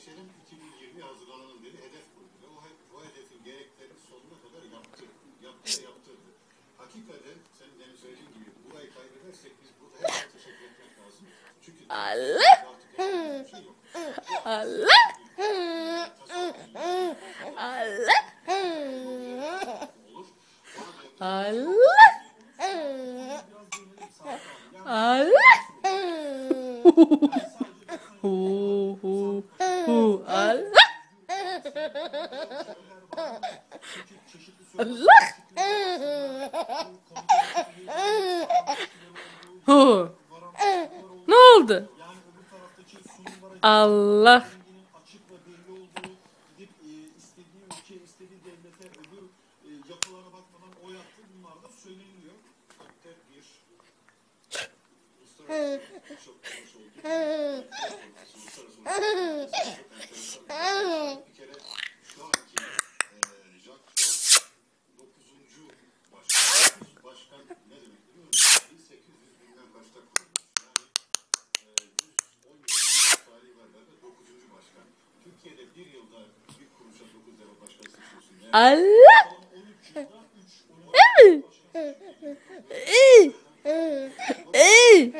geçelim 2020 hazırlanalım dedi. Hedef koydu. Ve o hedefin gereklerini sonuna kadar yaptı. Yaptırdı. Hakikaten sen demin söylediğin gibi burayı kaybedersek biz burada herkese teşekkür etmek lazım. Çünkü Allah. artık bir şey yok. Allah. Allah. Allah. Allah. Allah. Ne oldu? Allah. Yapılara bakmadan oy attı. Bunlar da söyleniliyor. Çok bir kere şu anki başkan ne demek biliyor musun? 1800 bilmem kaçta kurulmuş. Yani 117 yıl tarihi var galiba 9. başkan. Türkiye'de bir yılda bir kuruluşa 9 defa başkan seçiyorsun. Yani Allah. 13 yılda 3 İyi. İyi.